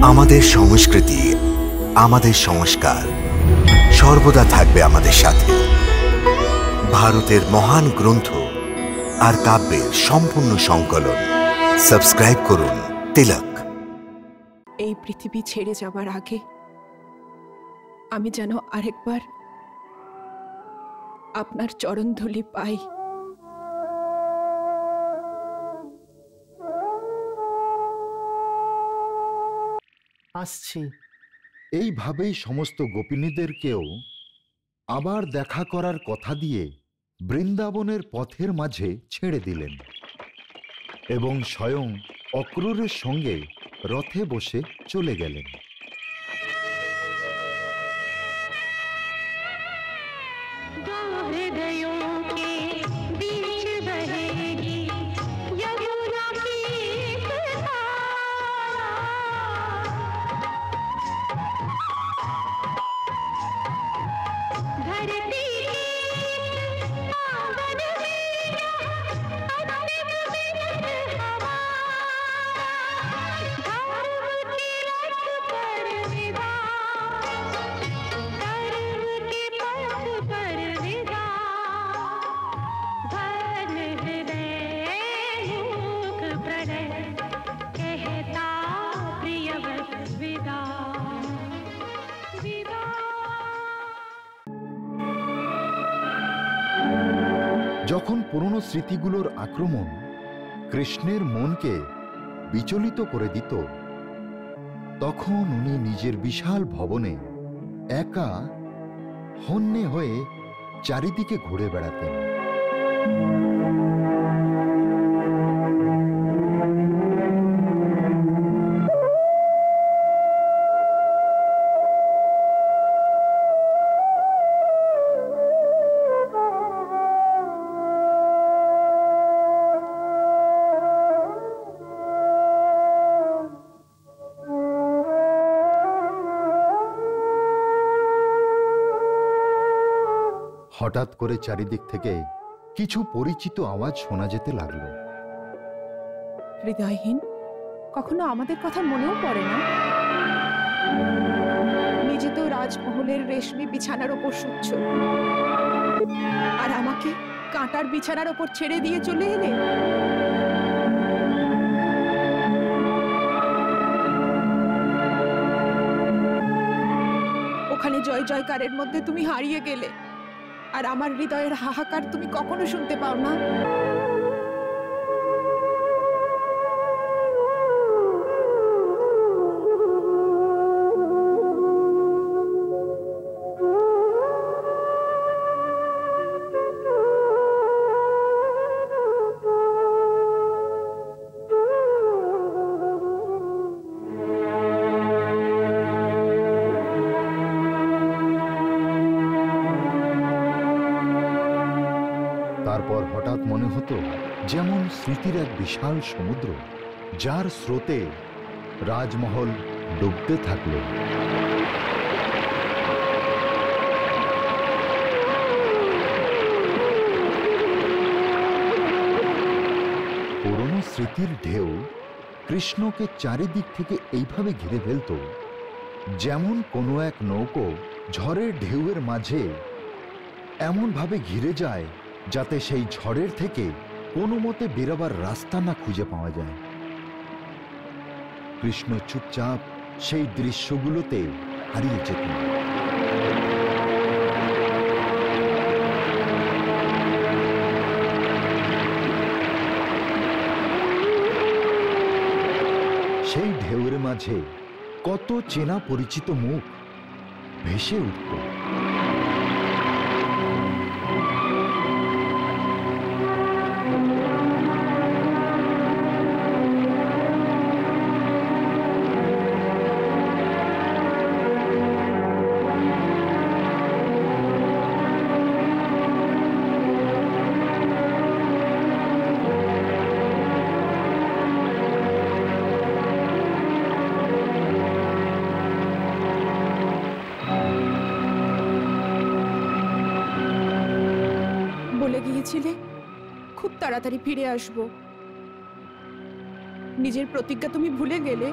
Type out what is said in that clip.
আমাদের সংস্কৃতি, আমাদের সংস্কার সর্বদা থাকবে আমাদের সাথে। ভারতের মহান গ্রন্থ আর কাব্যের সম্পূর্ণ সংকলন। সাবস্ক্রাইব করুন তিলক। এই পৃথিবী ছেড়ে যাবার আগে আমি যেন আরেকবার আপনার চরণধূলি পাই। আসছি। এইভাবেই সমস্ত গোপিনীদেরকেও আবার দেখা করার কথা দিয়ে বৃন্দাবনের পথের মাঝে ছেড়ে দিলেন এবং স্বয়ং অক্রূরের সঙ্গে রথে বসে চলে গেলেন। যখন পুরনো স্মৃতিগুলোর আক্রমণ কৃষ্ণের মনকে বিচলিত করে দিত, তখন উনি নিজের বিশাল ভবনে একা হন্যে হয়ে চারিদিকে ঘুরে বেড়াতেন। হঠাৎ করে চারিদিক থেকে কিছু পরিচিত আওয়াজ শোনা যেতে লাগলো। হৃদয়হীন, কখনো আমাদের কথা মনেও পড়ে না? নিজে তো রাজমহলের রেশমি বিছানার ওপর শুচ্ছ, আর আমাকে কাঁটার বিছানার ওপর ছেড়ে দিয়ে চলে এলে। ওখানে জয় জয়কারের মধ্যে তুমি হারিয়ে গেলে, আর আমার হৃদয়ের হাহাকার তুমি কখনো শুনতে পাও না। তারপর হঠাৎ মনে হতো যেমন স্মৃতির এক বিশাল সমুদ্র, যার স্রোতে রাজমহল ডুবতে থাকল। পুরনো স্মৃতির ঢেউ কৃষ্ণকে চারিদিক থেকে এইভাবে ঘিরে ফেলত, যেমন কোনো এক নৌকো ঝড়ের ঢেউয়ের মাঝে এমনভাবে ঘিরে যায় যাতে সেই ঝড়ের থেকে কোনো মতে বেরোবার রাস্তা না খুঁজে পাওয়া যায়। কৃষ্ণ চুপচাপ সেই দৃশ্যগুলোতে হারিয়ে যেতেন। সেই ঢেউয়ের মাঝে কত চেনা পরিচিত মুখ ভেসে উঠত। গিয়েছিলে খুব তাড়াতাড়ি ফিরে আসবো, নিজের প্রতিজ্ঞা তুমি ভুলে গেলে।